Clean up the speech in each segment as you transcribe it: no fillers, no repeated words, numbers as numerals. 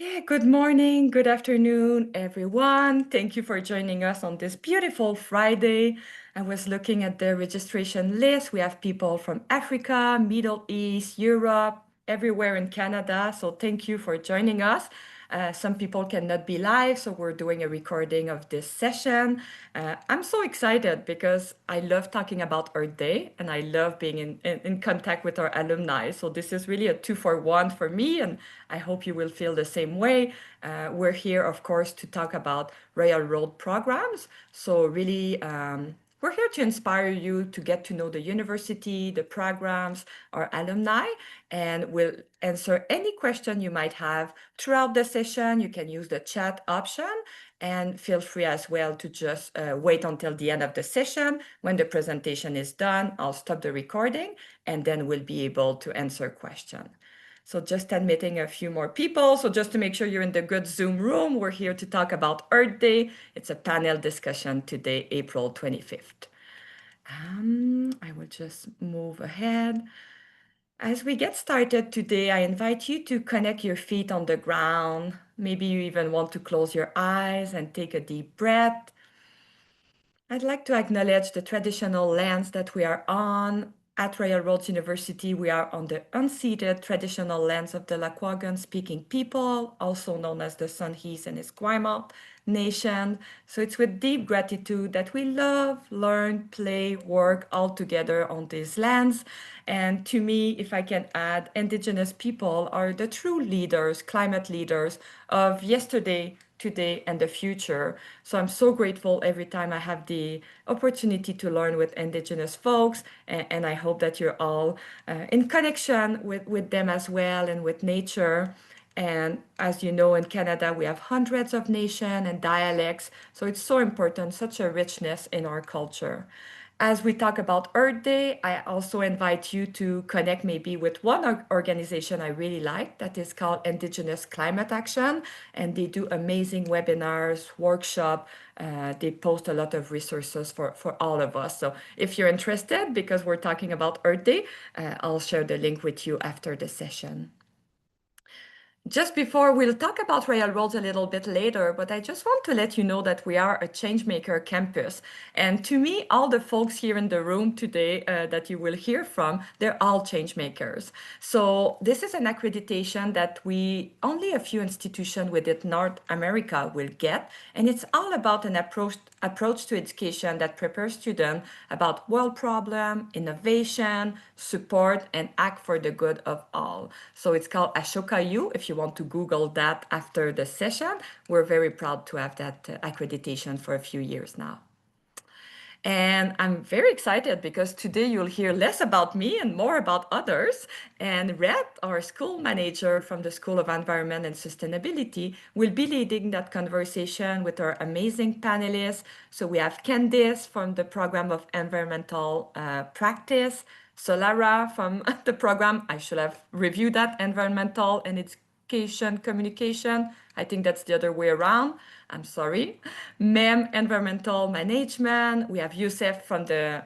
Yeah, good morning, good afternoon, everyone. Thank you for joining us on this beautiful Friday. I was looking at the registration list. We have people from Africa, Middle East, Europe, everywhere in Canada. So thank you for joining us. Some people cannot be live, so we're doing a recording of this session. I'm so excited because I love talking about Earth Day and I love being in contact with our alumni. So this is really a two for one for me, and I hope you will feel the same way. We're here, of course, to talk about railroad programs. So really, we're here to inspire you to get to know the university, the programs, our alumni, and we'll answer any question you might have throughout the session. You can use the chat option and feel free as well to just wait until the end of the session. When the presentation is done, I'll stop the recording and then we'll be able to answer questions. So just admitting a few more people. So just to make sure you're in the good Zoom room, we're here to talk about Earth Day. It's a panel discussion today, April 25th. I will just move ahead. As we get started today, I invite you to connect your feet on the ground. Maybe you even want to close your eyes and take a deep breath. I'd like to acknowledge the traditional lands that we are on. At Railroads University, we are on the unceded traditional lands of the Lekwungen-speaking people, also known as the Songhees and Esquimalt Nation. So it's with deep gratitude that we love, learn, play, work all together on these lands. And to me, if I can add, Indigenous people are the true leaders, climate leaders of yesterday, today, and the future. So I'm so grateful every time I have the opportunity to learn with Indigenous folks, and I hope that you're all in connection with them as well and with nature. And as you know, in Canada, we have hundreds of nations and dialects, so it's so important, such a richness in our culture. As we talk about Earth Day, I also invite you to connect maybe with one organization I really like that is called Indigenous Climate Action, and they do amazing webinars, workshop. They post a lot of resources for all of us. So if you're interested, because we're talking about Earth Day, I'll share the link with you after the session. Just before, we'll talk about railroads a little bit later, but I just want to let you know that we are a Changemaker campus. And to me, all the folks here in the room today that you will hear from, they're all changemakers. So this is an accreditation that only a few institutions within North America will get. And it's all about an approach to education that prepares students about world problem, innovation, support, and act for the good of all. So it's called Ashoka U. If you want to Google that after the session, we're very proud to have that accreditation for a few years now. And I'm very excited because today you'll hear less about me and more about others. And Red, our school manager from the School of Environment and Sustainability, will be leading that conversation with our amazing panelists. So we have Candice from the program of environmental practice, Solara from the program, I should have reviewed that, environmental and education communication. I think that's the other way around. I'm sorry. MEM, environmental management. We have Youssef from the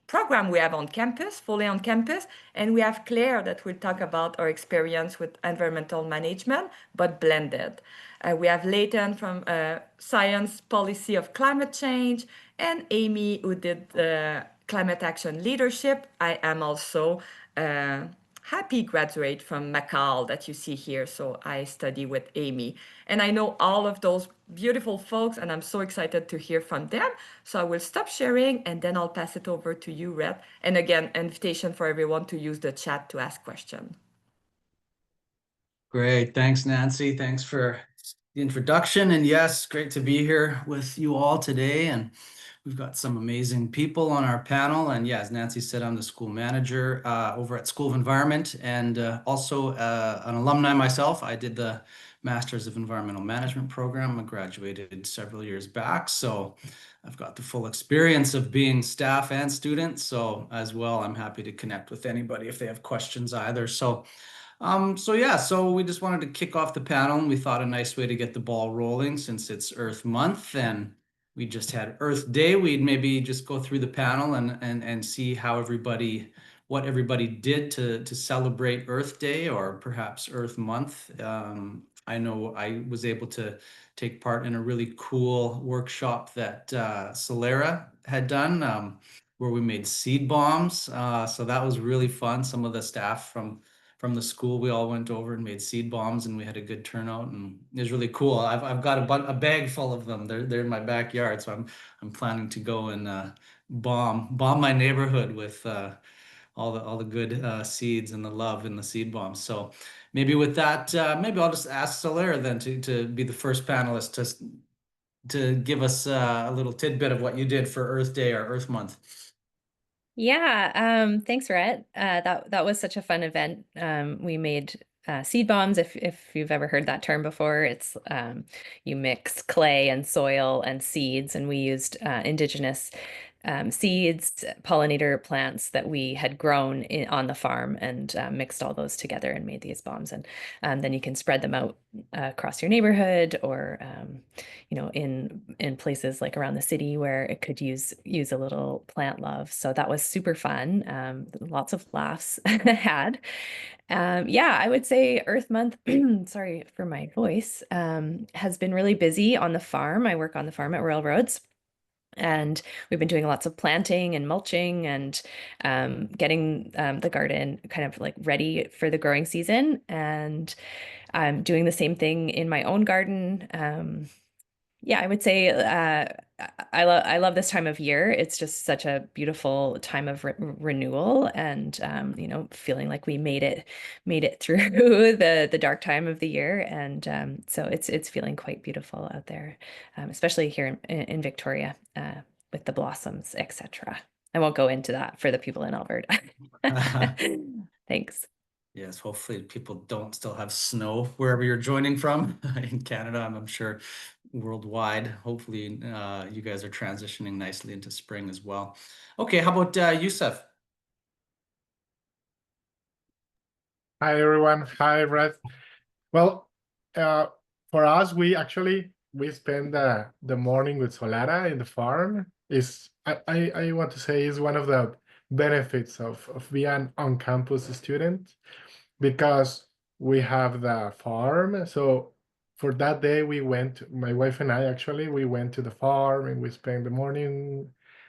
program we have on campus, fully on campus. And we have Clare that will talk about our experience with environmental management, but blended. We have Leighton from Science Policy of Climate Change, and Amy who did climate action leadership. I am also happy graduate from McCall that you see here. So I study with Amy. And I know all of those beautiful folks, and I'm so excited to hear from them. So I will stop sharing and then I'll pass it over to you, Red. And again, invitation for everyone to use the chat to ask questions. Great. Thanks, Nancy. Thanks for the introduction. And yes, great to be here with you all today. And we've got some amazing people on our panel. And yeah, as Nancy said, I'm the school manager over at School of Environment and also an alumni myself. I did the Masters of Environmental Management program. I graduated several years back. So I've got the full experience of being staff and student. So as well, I'm happy to connect with anybody if they have questions either. So we just wanted to kick off the panel, and we thought a nice way to get the ball rolling since it's Earth Month and we just had Earth Day. We'd maybe just go through the panel and see how everybody what everybody did to celebrate Earth Day or perhaps Earth Month. I know I was able to take part in a really cool workshop that Solera had done, where we made seed bombs. So that was really fun. Some of the staff from the school, we all went over and made seed bombs, and we had a good turnout, and it was really cool. I've got a bag full of them. They're in my backyard, so I'm planning to go and bomb my neighborhood with all the good seeds and the love in the seed bombs. So maybe with that, maybe I'll just ask Soler then to be the first panelist to give us a little tidbit of what you did for Earth Day or Earth Month. Yeah, thanks, Rhett. That was such a fun event. We made seed bombs. If you've ever heard that term before, it's you mix clay and soil and seeds, and we used indigenous seeds, pollinator plants that we had grown on the farm, and mixed all those together and made these bombs. And then you can spread them out across your neighborhood, or in places like around the city where it could use a little plant love. So that was super fun. Lots of laughs had. Yeah, I would say Earth Month, sorry for my voice, has been really busy on the farm. I work on the farm at Royal Roads. And we've been doing lots of planting and mulching and getting the garden kind of like ready for the growing season. And I'm doing the same thing in my own garden. Yeah, I would say I love this time of year. It's just such a beautiful time of renewal, and feeling like we made it through the dark time of the year, and so it's feeling quite beautiful out there, especially here in Victoria with the blossoms, etc. I won't go into that for the people in Alberta. Thanks. Yes, hopefully people don't still have snow wherever you're joining from in Canada. I'm sure worldwide. Hopefully, you guys are transitioning nicely into spring as well. Okay, how about Youssef? Hi everyone. Hi Brett. Well, uh, for us, we spend the morning with Solara in the farm. Is I want to say is one of the benefits of being an on-campus student, because we have the farm. So for that day, my wife and I actually, we went to the farm and we spent the morning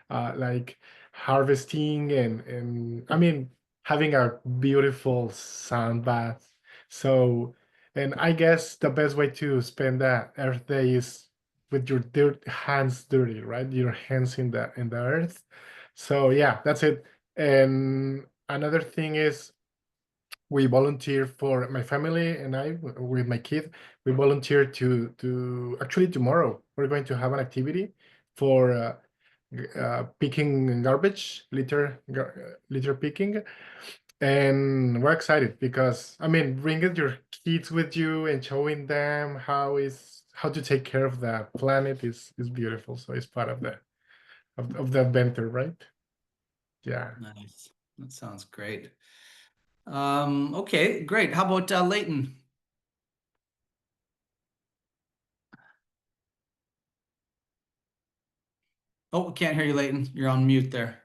like harvesting and I mean, having a beautiful sun bath. So, and I guess the best way to spend that Earth Day is with your hands dirty, right? Your hands in the earth. So yeah, that's it. And another thing is we volunteer for my family and I with my kid. We volunteer to actually tomorrow we're going to have an activity for picking garbage, litter picking, and we're excited because I mean bringing your kids with you and showing them how to take care of the planet is beautiful. So it's part of the adventure, right? Yeah. Nice. That sounds great. Okay, great. How about Leighton? Oh, can't hear you, Leighton. You're on mute there.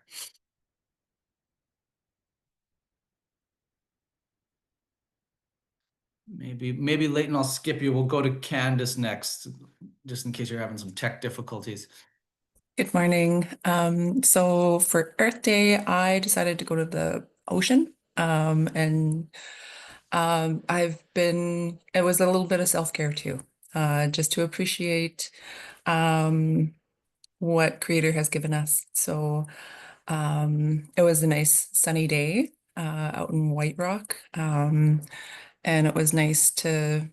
Maybe Leighton, I'll skip you. We'll go to Candice next, just in case you're having some tech difficulties. Good morning. So for Earth Day, I decided to go to the ocean. And it was a little bit of self-care too, just to appreciate what Creator has given us. So it was a nice sunny day out in White Rock. And it was nice to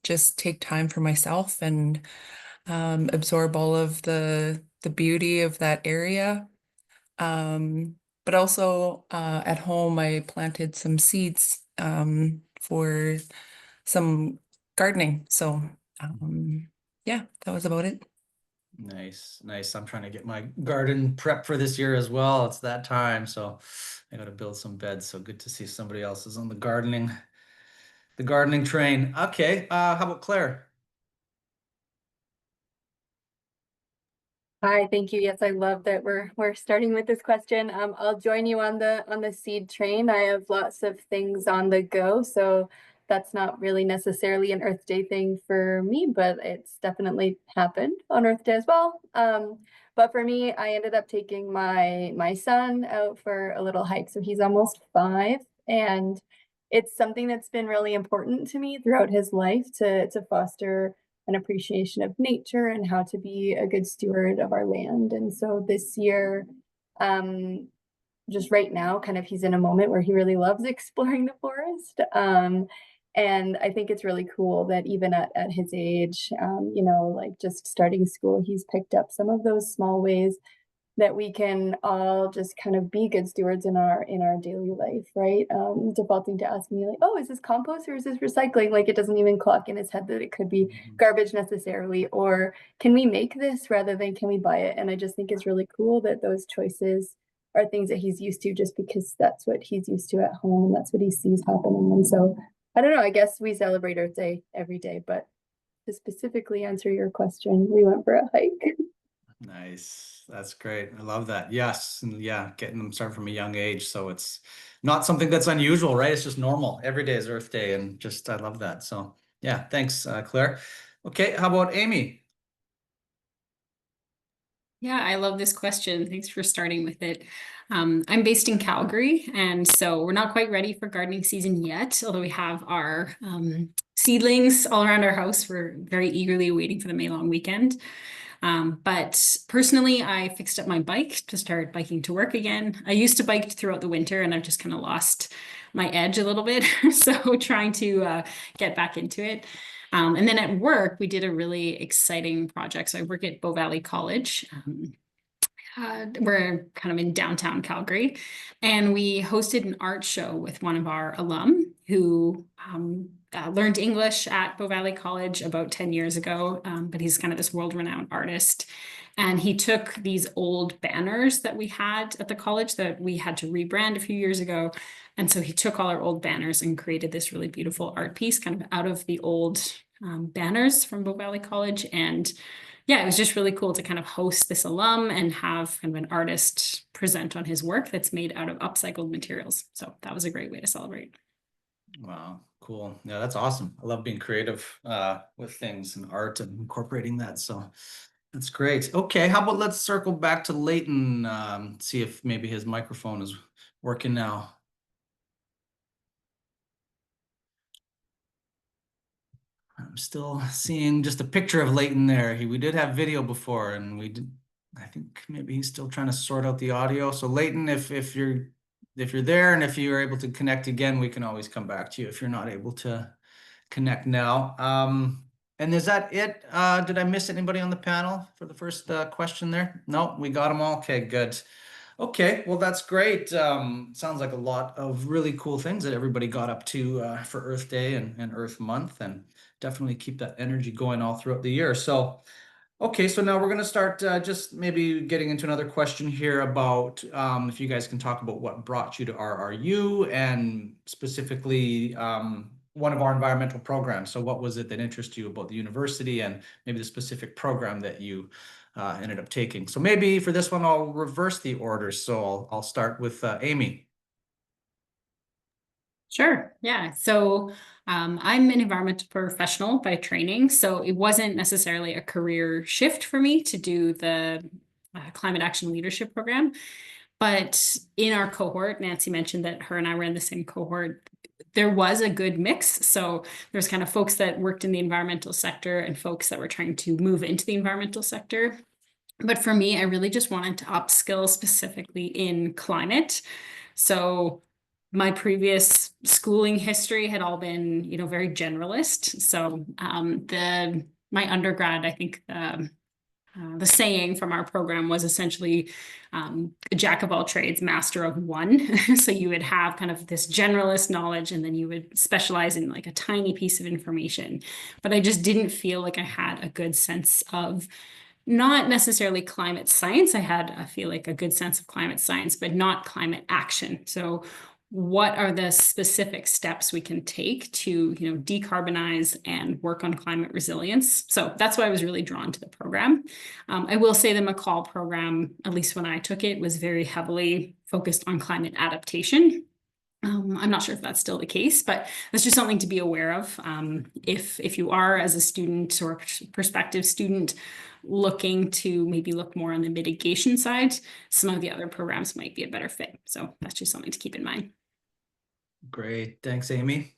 just take time for myself and absorb all of the beauty of that area. But also at home, I planted some seeds for some gardening. So yeah, that was about it. Nice, nice. I'm trying to get my garden prep for this year as well. It's that time, so I got to build some beds. So good to see somebody else is on the gardening train. Okay, how about Claire? Hi, thank you. Yes, I love that we're starting with this question. I'll join you on the seed train. I have lots of things on the go, so that's not really necessarily an Earth Day thing for me, but it's definitely happened on Earth Day as well. But for me, I ended up taking my son out for a little hike. So he's almost 5, and it's something that's been really important to me throughout his life to foster an appreciation of nature and how to be a good steward of our land. And so this year, just right now, kind of he's in a moment where he really loves exploring the forest. And I think it's really cool that even at his age, you know, like just starting school, he's picked up some of those small ways that we can all just kind of be good stewards in our daily life, right? Defaulting to asking me like, oh, is this compost or is this recycling? Like it doesn't even clock in his head that it could be garbage necessarily, or can we make this rather than can we buy it? And I just think it's really cool that those choices are things that he's used to just because that's what he's used to at home and that's what he sees happening. And so I don't know, I guess we celebrate Earth Day every day, but to specifically answer your question, we went for a hike. Nice. That's great. I love that. Yes. And yeah, getting them started from a young age. So it's not something that's unusual, right? It's just normal. Every day is Earth Day. And just, I love that. So yeah, thanks, Claire. Okay. How about Amy? Yeah, I love this question. Thanks for starting with it. I'm based in Calgary, and so we're not quite ready for gardening season yet, although we have our seedlings all around our house. We're very eagerly waiting for the May long weekend. But personally, I fixed up my bike to start biking to work again. I used to bike throughout the winter and I've just kind of lost my edge a little bit. So trying to get back into it. And then at work, we did a really exciting project. So I work at Bow Valley College. We're kind of in downtown Calgary, and we hosted an art show with one of our alum who learned English at Bow Valley College about 10 years ago, but he's kind of this world-renowned artist. And he took these old banners that we had at the college that we had to rebrand a few years ago. And so he took all our old banners and created this really beautiful art piece kind of out of the old banners from Bow Valley College. And yeah, it was just really cool to kind of host this alum and have kind of an artist present on his work that's made out of upcycled materials. So that was a great way to celebrate. Wow, cool. Yeah, that's awesome. I love being creative with things and art and incorporating that. So that's great. Okay, how about let's circle back to Leighton, see if maybe his microphone is working now. I'm still seeing just a picture of Leighton there. We did have video before, and I think maybe he's still trying to sort out the audio. So Leighton, if you're there and if you're able to connect again, we can always come back to you if you're not able to connect now. And is that it? Did I miss anybody on the panel for the first question there? No, we got them all. Okay, good. Okay, well, that's great. Sounds like a lot of really cool things that everybody got up to for Earth Day and Earth Month, and definitely keep that energy going all throughout the year. So, okay, so now we're going to start just maybe getting into another question here about if you guys can talk about what brought you to RRU and specifically one of our environmental programs. So what was it that interested you about the university and maybe the specific program that you ended up taking? So maybe for this one, I'll reverse the order. So I'll start with Amy. Sure. Yeah. So I'm an environmental professional by training. So it wasn't necessarily a career shift for me to do the climate action leadership program. But in our cohort, Nancy mentioned that her and I were in the same cohort. There was a good mix. So there's kind of folks that worked in the environmental sector and folks that were trying to move into the environmental sector. But for me, I really just wanted to upskill specifically in climate. So my previous schooling history had all been, you know, very generalist. So my undergrad, I think the saying from our program was essentially a jack of all trades, master of one. So you would have kind of this generalist knowledge and then you would specialize in like a tiny piece of information. But I just didn't feel like I had a good sense of not necessarily climate science. I feel like a good sense of climate science, but not climate action. So what are the specific steps we can take to, decarbonize and work on climate resilience. So that's why I was really drawn to the program. I will say the McCall program, at least when I took it, was very heavily focused on climate adaptation. I'm not sure if that's still the case, but that's just something to be aware of. If you are, as a student or prospective student, looking to maybe look more on the mitigation side, some of the other programs might be a better fit. So that's just something to keep in mind. Great. Thanks, Amy.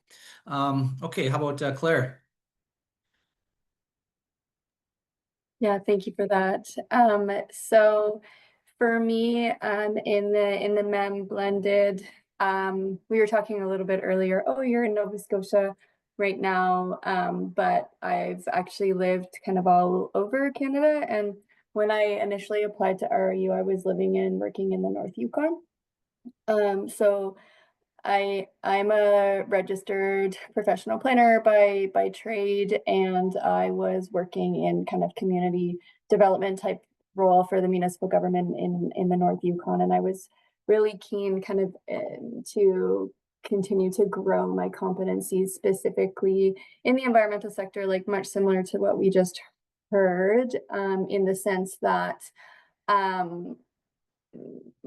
Okay, how about Claire? Yeah, thank you for that. So for me, in the MEM blended, we were talking a little bit earlier. Oh, you're in Nova Scotia right now, but I've actually lived kind of all over Canada. And when I initially applied to RRU, I was living and working in the North Yukon. So I'm a registered professional planner by trade, and I was working in kind of community development type role for the municipal government in the North Yukon, and I was really keen kind of to continue to grow my competencies specifically in the environmental sector, like much similar to what we just heard, in the sense that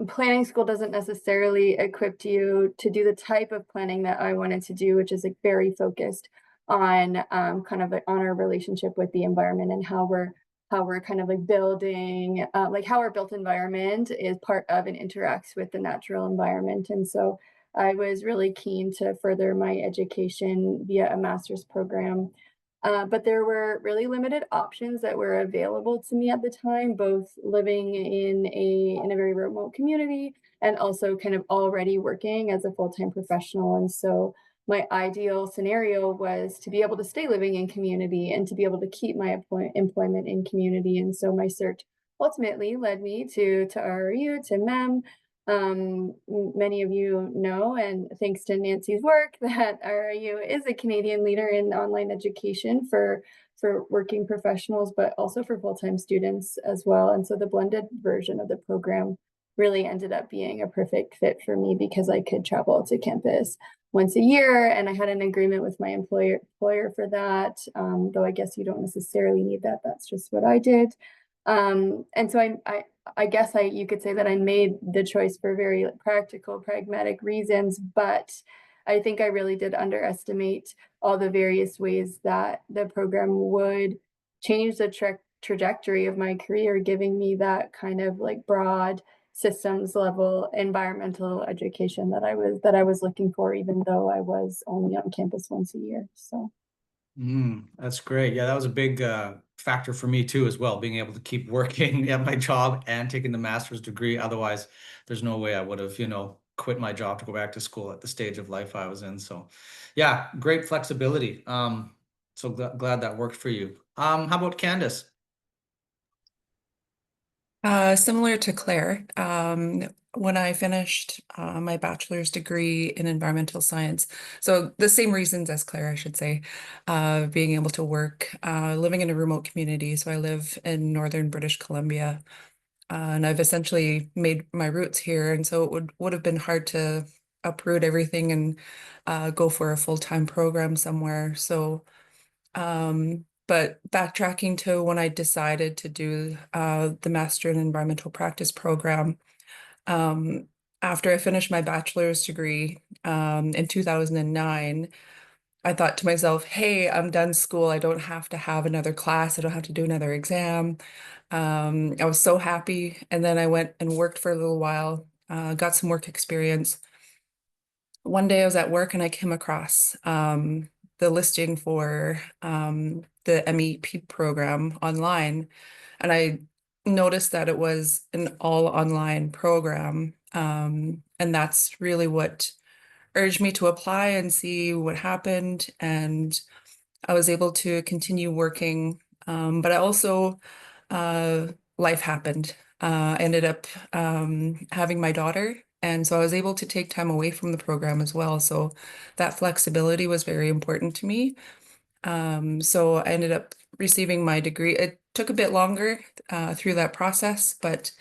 planning school doesn't necessarily equip you to do the type of planning that I wanted to do, which is like very focused on kind of like on our relationship with the environment and how we're kind of like building like how our built environment is part of and interacts with the natural environment. And so I was really keen to further my education via a master's program. But there were really limited options that were available to me at the time, both living in a very remote community and also kind of already working as a full-time professional. And so my ideal scenario was to be able to stay living in community and to be able to keep my employment in community. And so my search ultimately led me to RRU, to MEM. Many of you know, and thanks to Nancy's work, that RRU is a Canadian leader in online education for working professionals, but also for full-time students as well. And so the blended version of the program really ended up being a perfect fit for me because I could travel to campus once a year, and I had an agreement with my employer for that. Though I guess you don't necessarily need that. That's just what I did. And so I guess you could say that I made the choice for very practical, pragmatic reasons, but I think I really did underestimate all the various ways that the program would change the trajectory of my career, giving me that kind of like broad systems level environmental education that I was looking for, even though I was only on campus once a year. So. That's great. Yeah, that was a big factor for me too, as well, being able to keep working at my job and taking the master's degree. Otherwise, there's no way I would have, quit my job to go back to school at the stage of life I was in. So yeah, great flexibility. So glad that worked for you. How about Candice? Similar to Claire, when I finished my bachelor's degree in environmental science, so the same reasons as Claire, I should say, being able to work, living in a remote community. So I live in northern British Columbia, and I've essentially made my roots here, and so it would have been hard to uproot everything and go for a full-time program somewhere. So but backtracking to when I decided to do the Master in Environmental Practice program, after I finished my bachelor's degree in 2009, I thought to myself, hey, I'm done school. I don't have to have another class. I don't have to do another exam. I was so happy. And then I went and worked for a little while, got some work experience. One day I was at work and I came across the listing for the MEP program online, and I noticed that it was an all online program, and that's really what urged me to apply and see what happened. And I was able to continue working, but I also life happened. I ended up having my daughter, and so I was able to take time away from the program as well. So that flexibility was very important to me. So I ended up receiving my degree. It took a bit longer through that process, but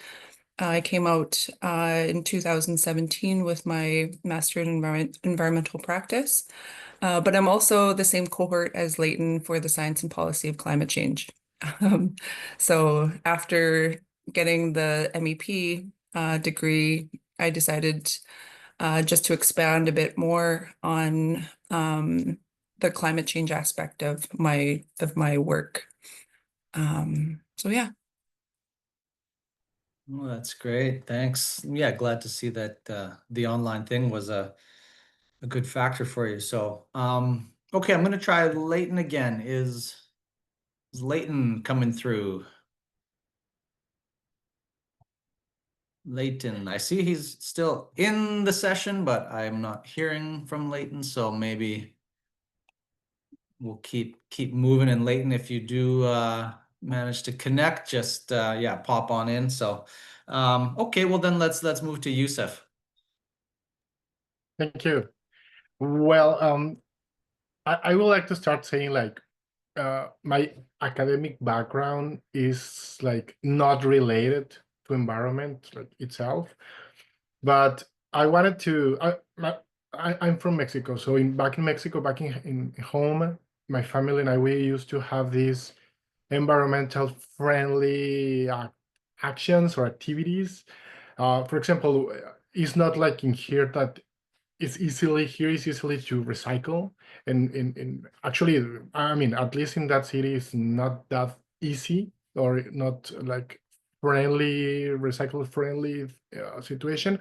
I came out in 2017 with my Master in Environmental Practice, but I'm also the same cohort as Leighton for the Science and Policy of Climate Change. So after getting the MEP degree, I decided just to expand a bit more on the climate change aspect of my work. So yeah. Well, that's great. Thanks. Yeah, glad to see that the online thing was a good factor for you. So, okay, I'm gonna try Leighton again. Is Leighton coming through? Leighton, I see he's still in the session, but I'm not hearing from Leighton, so maybe we'll keep moving. And Leighton, if you do manage to connect, just yeah, pop on in. So, okay, well then let's move to Youssef. Thank you. Well, I would like to start saying like my academic background is like not related to environment like itself, but I wanted to. I'm from Mexico, so back in Mexico, back in home, my family and I, we used to have these environmental friendly actions or activities. For example, it's not like in here that it's easily to recycle, and in actually, I mean, at least in that city, it's not that easy or not like recycle friendly situation.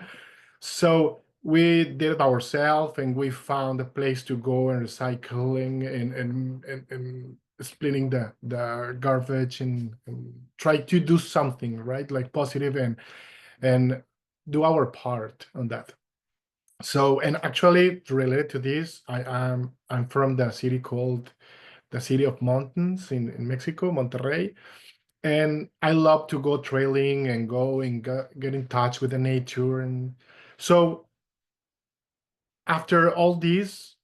So we did it ourselves, and we found a place to go and recycling and splitting the garbage and try to do something right, like positive, and do our part on that. So, and actually related to this, I'm from the city called the City of Mountains in Mexico, Monterrey. And I love to go trailing and go and get in touch with the nature. And so after all this,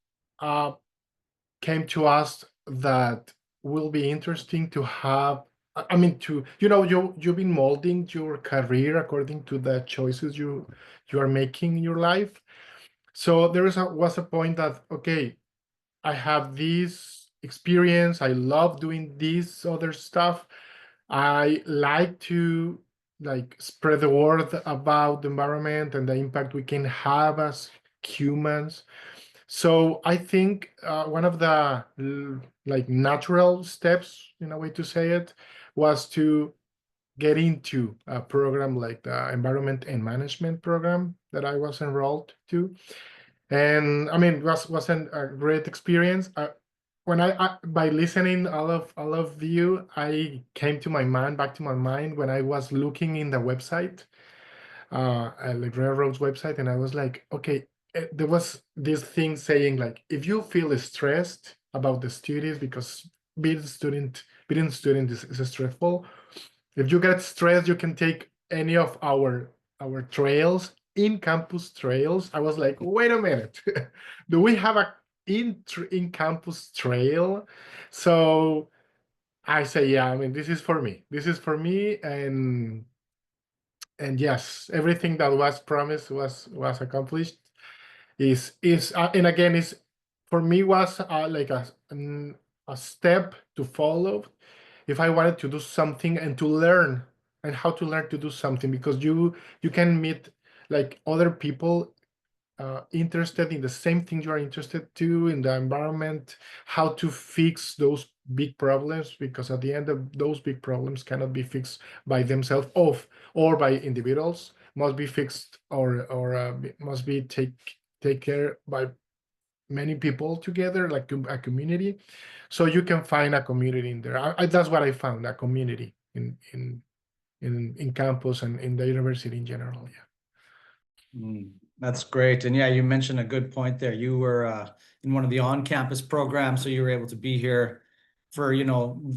came to us that will be interesting to have. I mean, you've been molding your career according to the choices you are making in your life. So there was a point that, okay, I have this experience. I love doing this other stuff. I like to like spread the word about the environment and the impact we can have as humans. So I think one of the like natural steps, in a way to say it, was to get into a program like the Environment and Management program that I was enrolled to. And I mean, wasn't a great experience. When I by listening all of you, I came to my mind, back to my mind when I was looking in the website, like Railroad's website, and I was like, okay, there was this thing saying like, if you feel stressed about the studies, because being a student is stressful. If you get stressed, you can take any of our trails, in-campus trails. I was like, wait a minute, do we have a in-campus trail? So I say, yeah, I mean, this is for me. This is for me, and yes, everything that was promised was accomplished. And again, is for me was like a step to follow if I wanted to do something and to learn and how to learn to do something, because you can meet like other people interested in the same thing you are interested to in the environment, how to fix those big problems, because at the end of those big problems cannot be fixed by themselves or by individuals, must be fixed or must be take care by many people together, like a community. So you can find a community in there. That's what I found, a community in campus and in the university in general. Yeah. That's great. And yeah, you mentioned a good point there. You were in one of the on-campus programs, so you were able to be here for,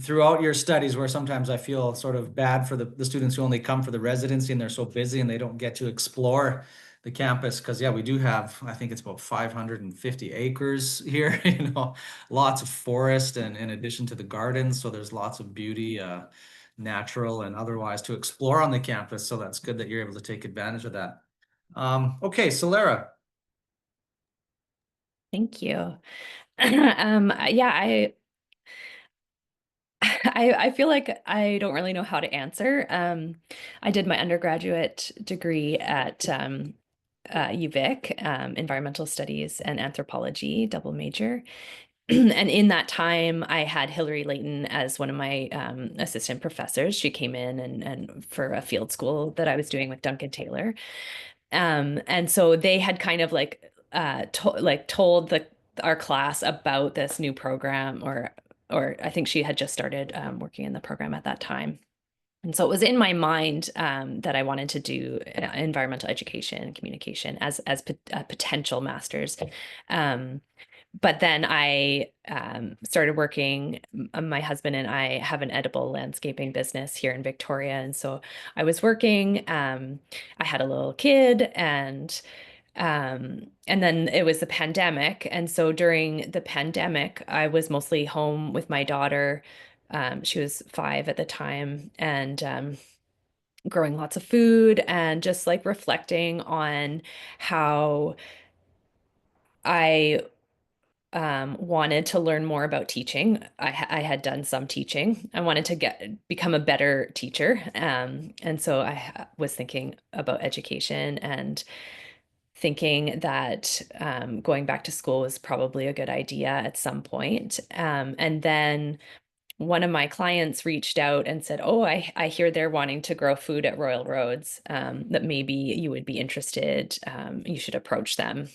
throughout your studies, where sometimes I feel sort of bad for the students who only come for the residency and they're so busy and they don't get to explore the campus. Because yeah, we do have, I think it's about 550 acres here, lots of forest and in addition to the gardens. So there's lots of beauty natural and otherwise to explore on the campus. So that's good that you're able to take advantage of that. Okay, Solera. Thank you. Yeah, I feel like I don't really know how to answer. I did my undergraduate degree at UVic, environmental studies and anthropology, double major. And in that time, I had Hillary Leighton as one of my assistant professors. She came in and for a field school that I was doing with Duncan Taylor. And so they had kind of like told our class about this new program, or I think she had just started working in the program at that time. And so it was in my mind that I wanted to do environmental education and communication as a potential master's. But then I started working. My husband and I have an edible landscaping business here in Victoria. And so I was working. I had a little kid, and then it was the pandemic. And so during the pandemic, I was mostly home with my daughter. She was 5 at the time, and growing lots of food and just like reflecting on how I wanted to learn more about teaching. I had done some teaching. I wanted to become a better teacher. And so I was thinking about education and thinking that going back to school was probably a good idea at some point. And then one of my clients reached out and said, "Oh, I hear they're wanting to grow food at Royal Roads, that maybe you would be interested. You should approach them."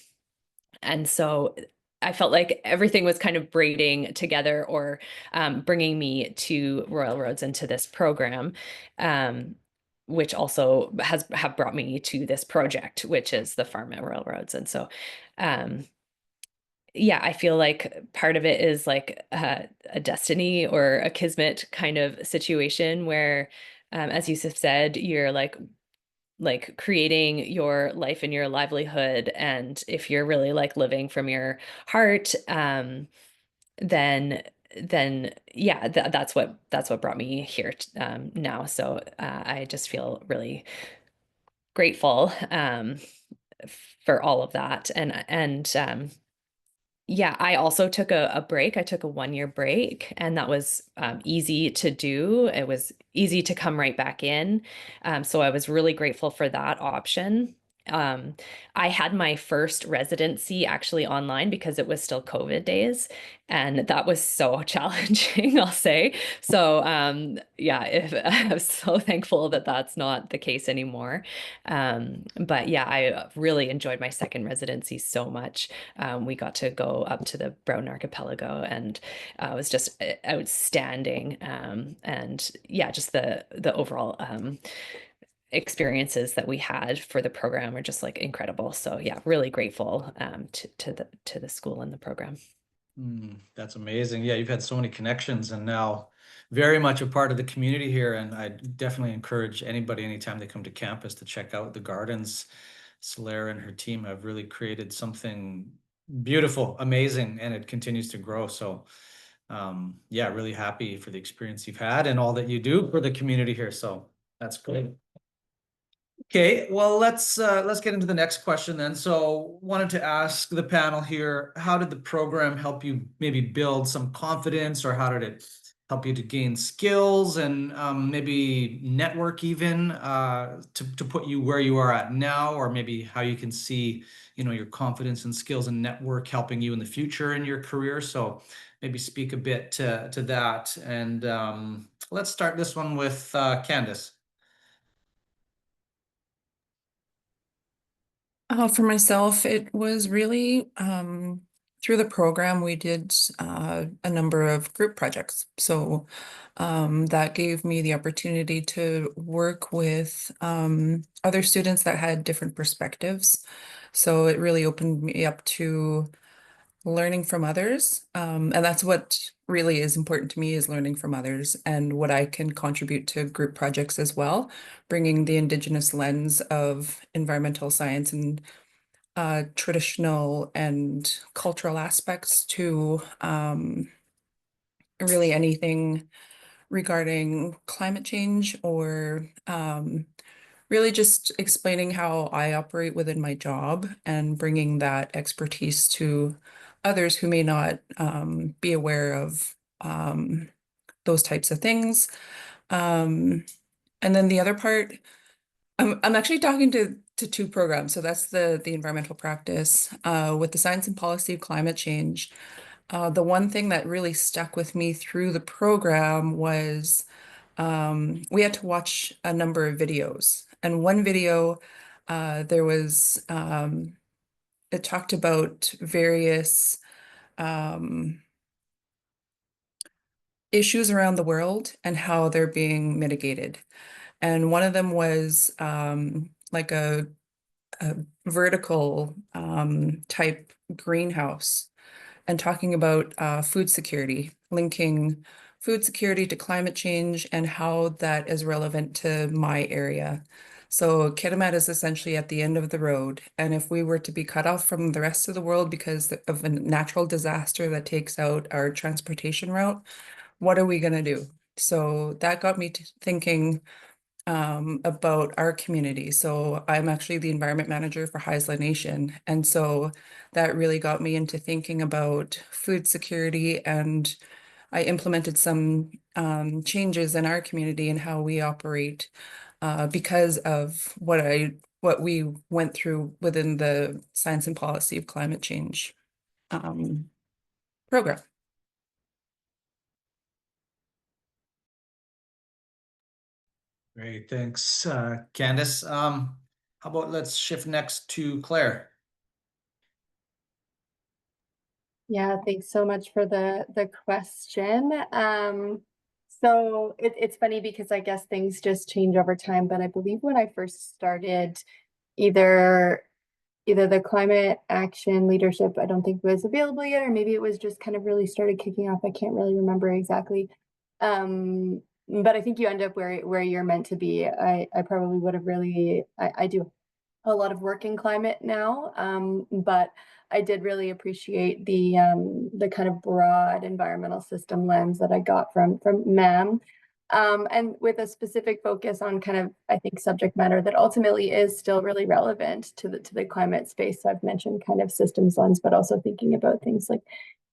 And so I felt like everything was kind of braiding together, or bringing me to Royal Roads and to this program, which also have brought me to this project, which is the farm at Royal Roads. And so, yeah, I feel like part of it is like a destiny or a kismet kind of situation where, as Youssef said, you're like creating your life and your livelihood, and if you're really like living from your heart, then yeah, that's what brought me here now. So I just feel really grateful for all of that, and yeah, I also took a break. I took a 1-year break, and that was easy to do. It was easy to come right back in. So I was really grateful for that option. I had my first residency actually online because it was still COVID days, and that was so challenging, I'll say. So yeah, I'm so thankful that that's not the case anymore. But yeah, I really enjoyed my second residency so much. We got to go up to the Brown Archipelago, and it was just outstanding. And yeah, just the overall experiences that we had for the program were just like incredible. So yeah, really grateful to the school and the program. That's amazing. Yeah, you've had so many connections and now very much a part of the community here. And I definitely encourage anybody, anytime they come to campus, to check out the gardens. Solera and her team have really created something beautiful, amazing, and it continues to grow. So yeah, really happy for the experience you've had and all that you do for the community here. So that's great. Okay, well, let's get into the next question then. So wanted to ask the panel here, how did the program help you maybe build some confidence, or how did it help you to gain skills and maybe network even to put you where you are at now, or maybe how you can see, your confidence and skills and network helping you in the future in your career. So maybe speak a bit to that. And let's start this one with Candice. For myself, it was really through the program, we did a number of group projects. So that gave me the opportunity to work with other students that had different perspectives. So it really opened me up to learning from others. And that's what really is important to me, is learning from others and what I can contribute to group projects as well, bringing the Indigenous lens of environmental science and traditional and cultural aspects to really anything regarding climate change or really just explaining how I operate within my job and bringing that expertise to others who may not be aware of those types of things. And then the other part, I'm actually talking to two programs. So that's the environmental practice with the science and policy of climate change. The one thing that really stuck with me through the program was we had to watch a number of videos. And one video, there was, it talked about various issues around the world and how they're being mitigated. And one of them was like a vertical type greenhouse and talking about food security, linking food security to climate change and how that is relevant to my area. So Kitimat is essentially at the end of the road. And if we were to be cut off from the rest of the world because of a natural disaster that takes out our transportation route, what are we going to do? So that got me to thinking about our community. So I'm actually the environment manager for Haisla Nation. And so that really got me into thinking about food security, and I implemented some changes in our community and how we operate because of what we went through within the science and policy of climate change program. Great, thanks, Candice. How about let's shift next to Clare. Yeah, thanks so much for the question. So it's funny because I guess things just change over time, but I believe when I first started, either the climate action leadership, I don't think was available yet, or maybe it was just kind of really started kicking off. I can't really remember exactly. But I think you end up where you're meant to be. I probably would have really, I do a lot of work in climate now, but I did really appreciate the kind of broad environmental system lens that I got from MEM. And with a specific focus on kind of, I think, subject matter that ultimately is still really relevant to the climate space. So I've mentioned kind of systems lens, but also thinking about things like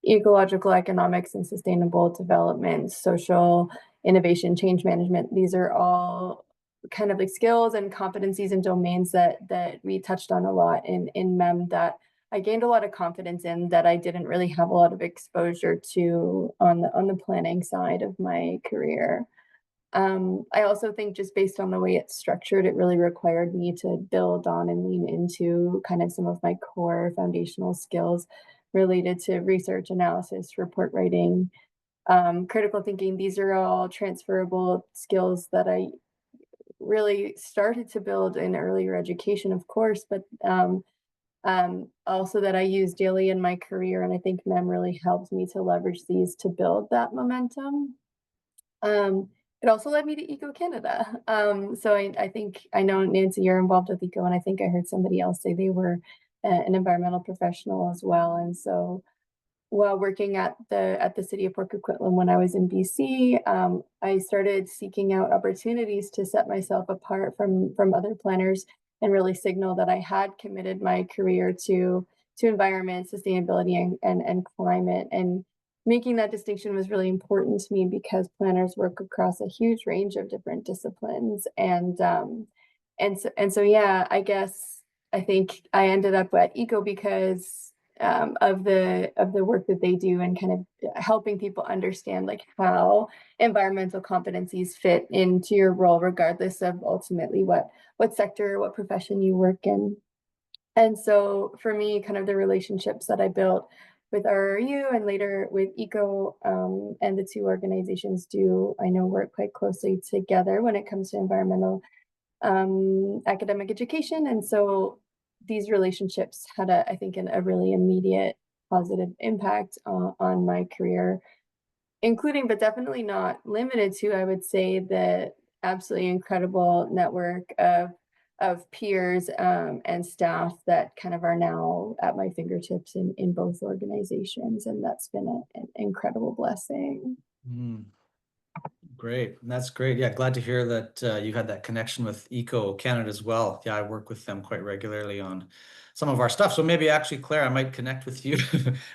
ecological economics and sustainable development, social innovation, change management. These are all kind of like skills and competencies and domains that we touched on a lot in MEM that I gained a lot of confidence in that I didn't really have a lot of exposure to on the planning side of my career. I also think just based on the way it's structured, it really required me to build on and lean into kind of some of my core foundational skills related to research, analysis, report writing, critical thinking. These are all transferable skills that I really started to build in earlier education, of course, but also that I use daily in my career. And I think MEM really helped me to leverage these to build that momentum. It also led me to Eco Canada. So I think, I know, Nancy, you're involved with Eco, and I think I heard somebody else say they were an environmental professional as well. And so while working at the city of Port Coquitlam when I was in BC, I started seeking out opportunities to set myself apart from other planners and really signal that I had committed my career to environment, sustainability, and climate. And making that distinction was really important to me because planners work across a huge range of different disciplines. And so yeah, I guess I think I ended up at Eco because of the work that they do and kind of helping people understand like how environmental competencies fit into your role, regardless of ultimately what sector, what profession you work in. And so for me, kind of the relationships that I built with RRU and later with Eco and the two organizations I know work quite closely together when it comes to environmental academic education. And so these relationships had I think a really immediate positive impact on my career, including, but definitely not limited to, I would say, the absolutely incredible network of peers and staff that kind of are now at my fingertips in both organizations. And that's been an incredible blessing. Great. Great. That's great. Yeah, glad to hear that you had that connection with Eco Canada as well. Yeah, I work with them quite regularly on some of our stuff. So maybe actually, Claire, I might connect with you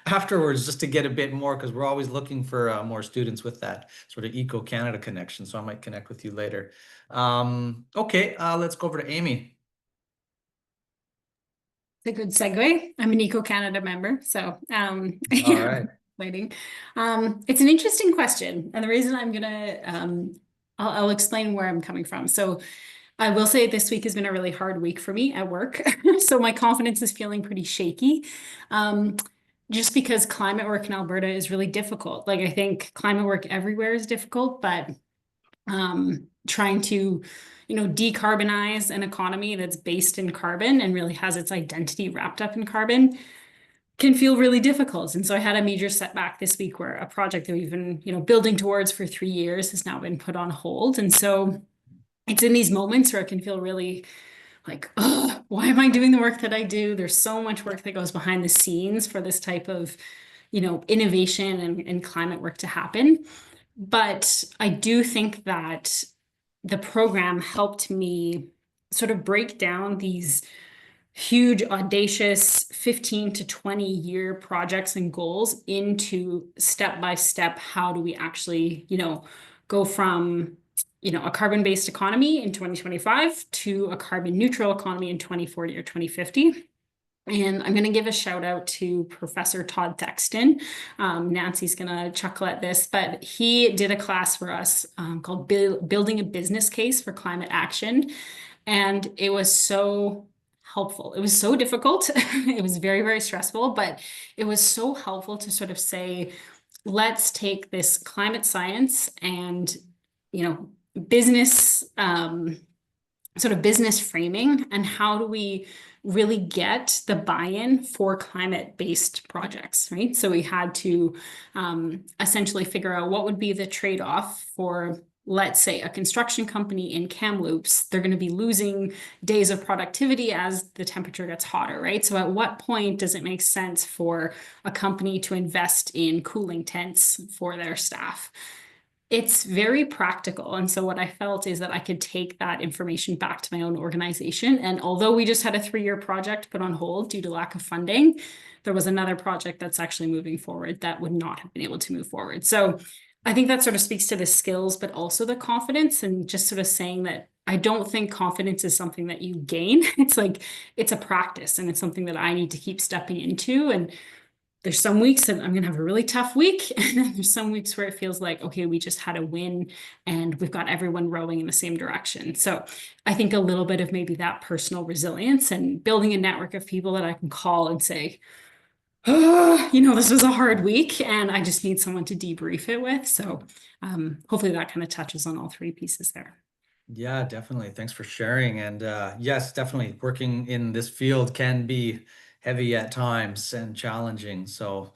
afterwards just to get a bit more, because we're always looking for more students with that sort of Eco Canada connection. So I might connect with you later. Okay, let's go over to Amy. It's a good segue. I'm an Eco Canada member, so All yeah, right. exciting. It's an interesting question, and the reason I'm gonna I'll explain where I'm coming from. So I will say this week has been a really hard week for me at work, so my confidence is feeling pretty shaky. Just because climate work in Alberta is really difficult. Like I think climate work everywhere is difficult, but trying to decarbonize an economy that's based in carbon and really has its identity wrapped up in carbon can feel really difficult. And so I had a major setback this week where a project that we've been building towards for 3 years has now been put on hold. And so it's in these moments where it can feel really like, oh, why am I doing the work that I do? There's so much work that goes behind the scenes for this type of innovation and climate work to happen. But I do think that the program helped me sort of break down these huge, audacious 15 to 20 year projects and goals into step by step. How do we actually, go from, a carbon-based economy in 2025 to a carbon neutral economy in 2040 or 2050? And I'm going to give a shout out to Professor Todd Thexton. Nancy's going to chuckle at this, but he did a class for us called Building a Business Case for Climate Action. And it was so helpful. It was so difficult. It was very, very stressful, but it was so helpful to sort of say, let's take this climate science and, business, sort of business framing, and how do we really get the buy-in for climate-based projects, right? So we had to essentially figure out what would be the trade-off for, let's say, a construction company in Kamloops. They're going to be losing days of productivity as the temperature gets hotter, right? So at what point does it make sense for a company to invest in cooling tents for their staff? It's very practical. And so what I felt is that I could take that information back to my own organization. And although we just had a 3-year project put on hold due to lack of funding, there was another project that's actually moving forward that would not have been able to move forward. So I think that sort of speaks to the skills, but also the confidence, and just sort of saying that I don't think confidence is something that you gain. It's like, it's a practice, and it's something that I need to keep stepping into. And there's some weeks that I'm going to have a really tough week. And then there's some weeks where it feels like, okay, we just had a win and we've got everyone rowing in the same direction. So I think a little bit of maybe that personal resilience and building a network of people that I can call and say, oh, this was a hard week and I just need someone to debrief it with. So hopefully that kind of touches on all 3 pieces there. Yeah, definitely. Thanks for sharing. And yes, definitely working in this field can be heavy at times and challenging. So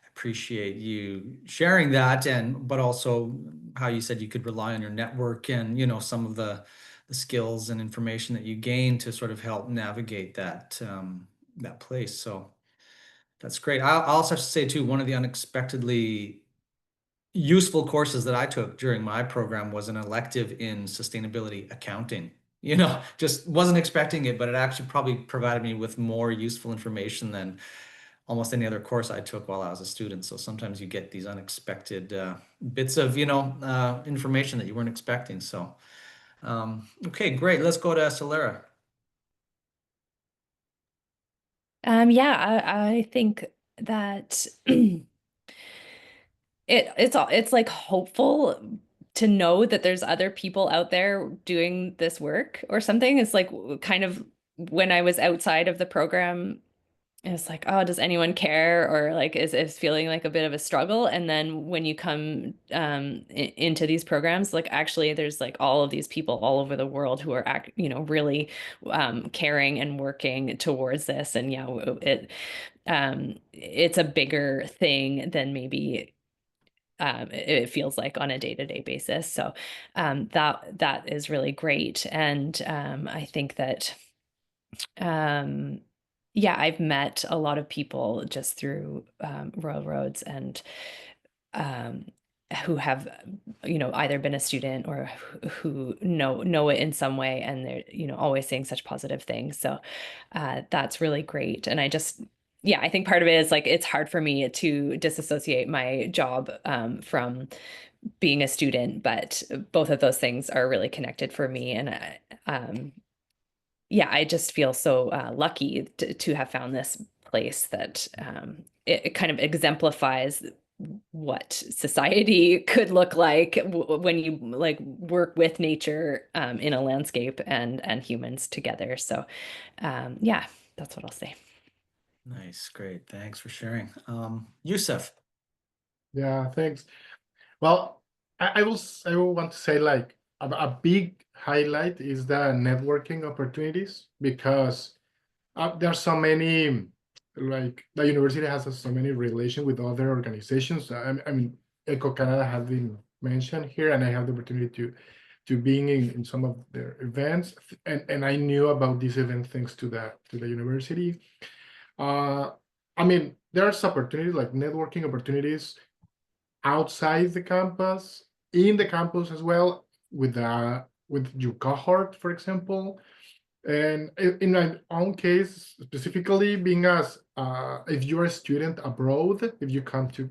I appreciate you sharing that, but also how you said you could rely on your network and, some of the skills and information that you gain to sort of help navigate that place. So that's great. I also have to say too, one of the unexpectedly useful courses that I took during my program was an elective in sustainability accounting. Just wasn't expecting it, but it actually probably provided me with more useful information than almost any other course I took while I was a student. So sometimes you get these unexpected bits of, information that you weren't expecting. So, okay, great. Let's go to Solera. Yeah, I think that it's like hopeful to know that there's other people out there doing this work or something. It's like kind of when I was outside of the program, it's like, oh, does anyone care? Or like is feeling like a bit of a struggle. And then when you come into these programs, like actually there's like all of these people all over the world who are really caring and working towards this. And yeah, it's a bigger thing than maybe it feels like on a day-to-day basis. So that is really great. And I think that yeah, I've met a lot of people just through Royal Roads and who have either been a student or who know it in some way, and they're always saying such positive things. So that's really great. And I think part of it is like it's hard for me to disassociate my job from being a student, but both of those things are really connected for me. And I just feel so lucky to have found this place that it kind of exemplifies what society could look like when you like work with nature in a landscape and humans together. So that's what I'll say. Nice, great. Thanks for sharing. Youssef. Yeah, thanks. Well, I will want to say like a big highlight is the networking opportunities, because there are so many, like the university has so many relations with other organizations. I mean, Eco Canada has been mentioned here, and I have the opportunity to being in some of their events, and I knew about this event thanks to the university. I mean, there's opportunities like networking opportunities outside the campus, in the campus as well, with your cohort, for example. And in my own case, specifically being as if you're a student abroad, if you come to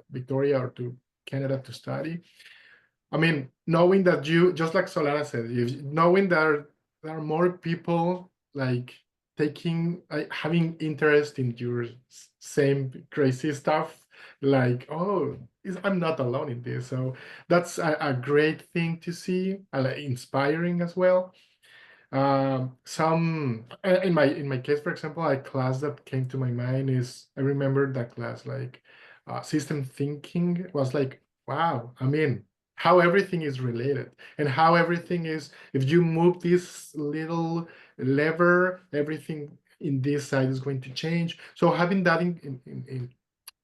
Victoria or to Canada to study, I mean, knowing that you, just like Solara said, knowing that there are more people like having interest in your same crazy stuff, like, oh, I'm not alone in this. So that's a great thing to see, inspiring as well. Some in my case, for example, a class that came to my mind is, I remember that class, like system thinking was like, wow, I mean, how everything is related, and how everything is, if you move this little lever, everything in this side is going to change. So having that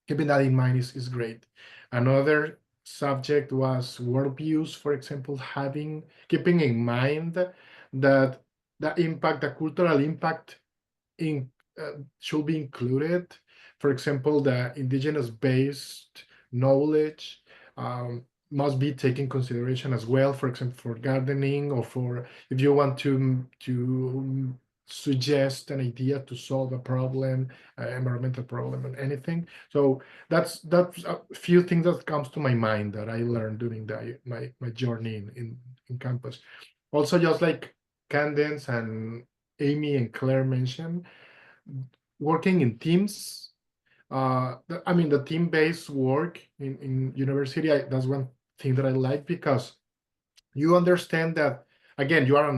keeping that in mind is great. Another subject was worldviews, for example, keeping in mind that the cultural impact should be included. For example, the indigenous-based knowledge must be taken consideration as well. For example, for gardening, or for if you want to suggest an idea to solve a problem, environmental problem, and anything. So that's a few things that comes to my mind that I learned during my journey in campus. Also, just like Candice and Amy and Claire mentioned, working in teams. I mean, the team-based work in university, that's one thing that I like, because you understand that, again, you are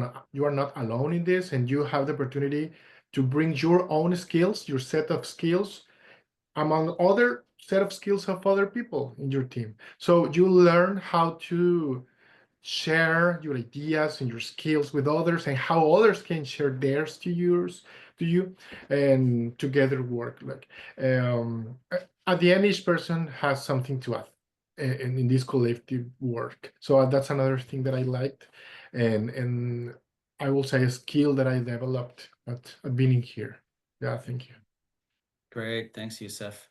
not alone in this, and you have the opportunity to bring your own skills, your set of skills, among other set of skills of other people in your team. So you learn how to share your ideas and your skills with others, and how others can share theirs to you, and together work. Like at the end, each person has something to add in this collective work. So that's another thing that I liked, and I will say a skill that I developed at being here. Yeah, thank you. Great, thanks, Youssef.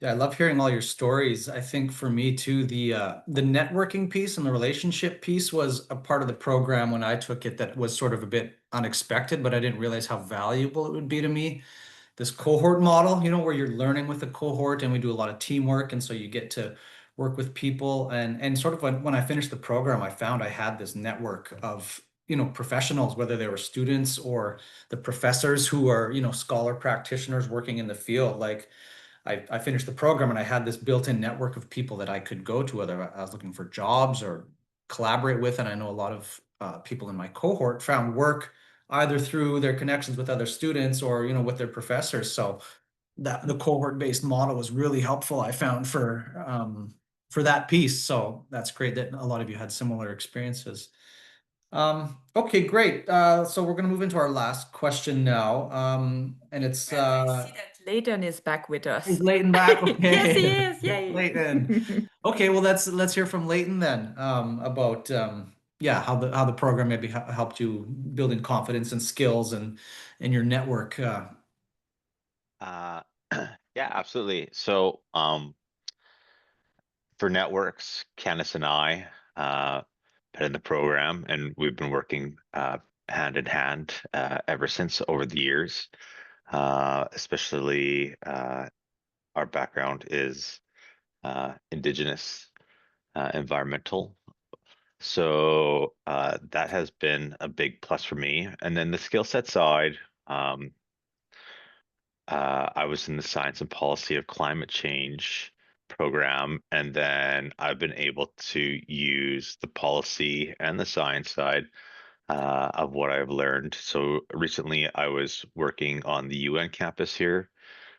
Yeah, I love hearing all your stories. I think for me too, the networking piece and the relationship piece was a part of the program when I took it that was sort of a bit unexpected, but I didn't realize how valuable it would be to me. This cohort model, where you're learning with a cohort, and we do a lot of teamwork, and so you get to work with people, and sort of when I finished the program, I found I had this network of professionals, whether they were students or the professors who are scholar practitioners working in the field. Like I finished the program and I had this built-in network of people that I could go to, whether I was looking for jobs or collaborate with. And I know a lot of people in my cohort found work either through their connections with other students or with their professors. So that the cohort-based model was really helpful, I found, for that piece. So that's great that a lot of you had similar experiences. Okay, great. So we're going to move into our last question now. And it's I see that Leighton is back with us. Is Leighton back? Okay. Yes, he is. Yay. Leighton. Okay, well let's hear from Leighton then, about how the program maybe helped you building confidence and skills and your network. Uh, yeah, absolutely. So, for networks, Candice and I been in the program, and we've been working hand in hand ever since over the years. Especially our background is Indigenous environmental. So that has been a big plus for me. And then the skill set side, I was in the science and policy of climate change program, and then I've been able to use the policy and the science side of what I've learned. So recently I was working on the UN campus here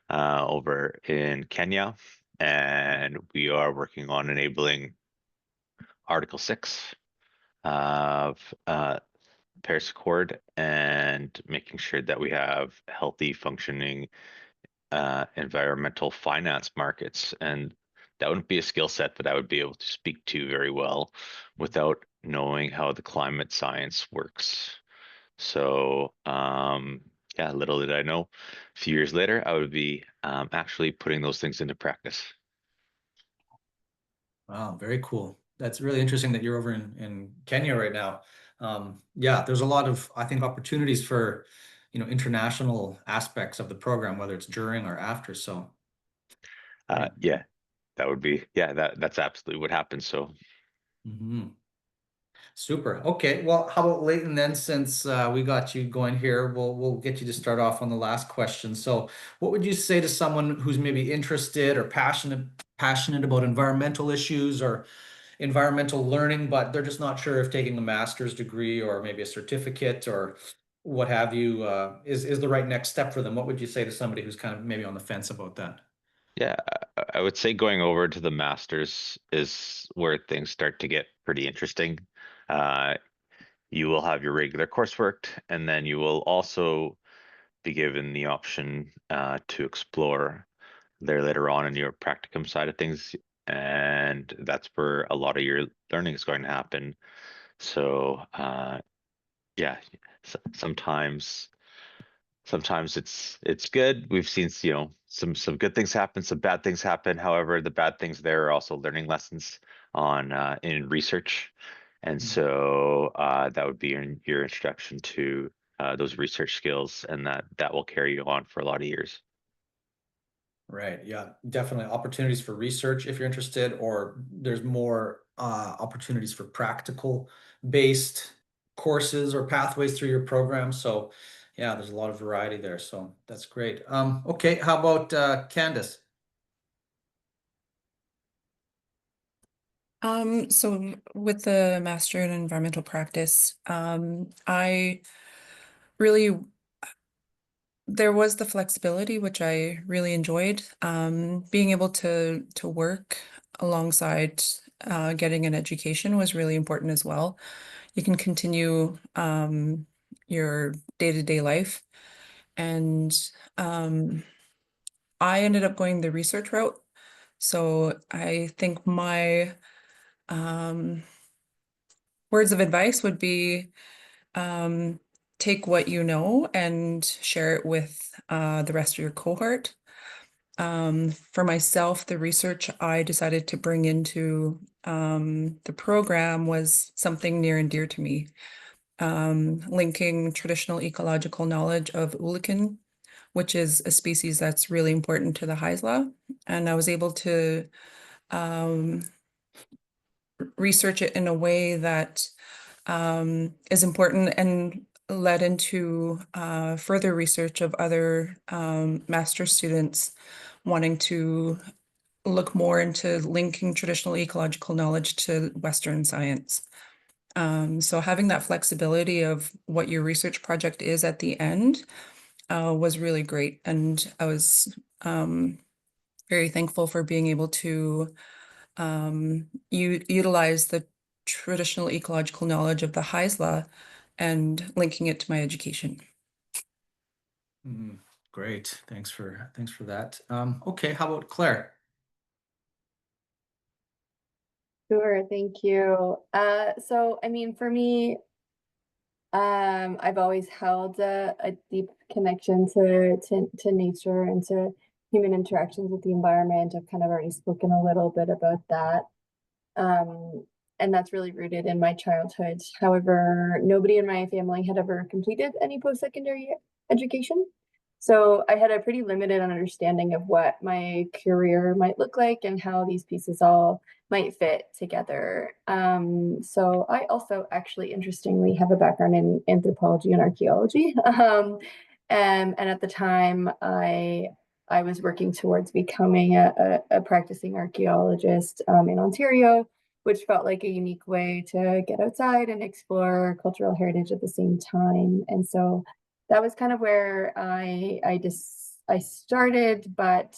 over in Kenya, and we are working on enabling Article 6 of Paris Accord and making sure that we have healthy functioning environmental finance markets. And that wouldn't be a skill set that I would be able to speak to very well without knowing how the climate science works. So yeah, little did I know, a few years later, I would be actually putting those things into practice. Wow, very cool. That's really interesting that you're over in Kenya right now. Yeah, there's a lot of, I think, opportunities for, international aspects of the program, whether it's during or after. So Yeah, that would be, yeah, that's absolutely what happens. So super. Okay, well, how about Leighton then? Since we got you going here, we'll get you to start off on the last question. So, what would you say to someone who's maybe interested or passionate about environmental issues or environmental learning, but they're just not sure if taking a master's degree or maybe a certificate or what have you is the right next step for them? What would you say to somebody who's kind of maybe on the fence about that? yeah, I would say going over to the masters is where things start to get pretty interesting. You will have your regular coursework, and then you will also be given the option to explore there later on in your practicum side of things. And that's where a lot of your learning is going to happen. So yeah, sometimes it's good. We've seen, some good things happen, some bad things happen. However, the bad things there are also learning lessons on in research. And so that would be your introduction to those research skills, and that will carry you on for a lot of years. Right. Yeah, definitely opportunities for research if you're interested, or there's more opportunities for practical based courses or pathways through your program. So yeah, there's a lot of variety there. So that's great. Okay, how about Candice? So with the Master in Environmental Practice, I really, there was the flexibility, which I really enjoyed. Being able to work alongside getting an education was really important as well. You can continue your day-to-day life. And I ended up going the research route. So I think my words of advice would be take what you know and share it with the rest of your cohort. For myself, the research I decided to bring into the program was something near and dear to me. Linking traditional ecological knowledge of Ulican, which is a species that's really important to the Haisla. And I was able to research it in a way that is important and led into further research of other master's students wanting to look more into linking traditional ecological knowledge to Western science. So having that flexibility of what your research project is at the end was really great. And I was very thankful for being able to utilize the traditional ecological knowledge of the Haisla and linking it to my education. Great. Thanks for that. Okay, how about Claire? Sure, thank you. So I mean, for me, I've always held a deep connection to nature and to human interactions with the environment. I've kind of already spoken a little bit about that. And that's really rooted in my childhood. However, nobody in my family had ever completed any post-secondary education. So I had a pretty limited understanding of what my career might look like and how these pieces all might fit together. So I also actually, interestingly, have a background in anthropology and archaeology. And at the time, I was working towards becoming a practicing archaeologist in Ontario, which felt like a unique way to get outside and explore cultural heritage at the same time. And so that was kind of where I started, but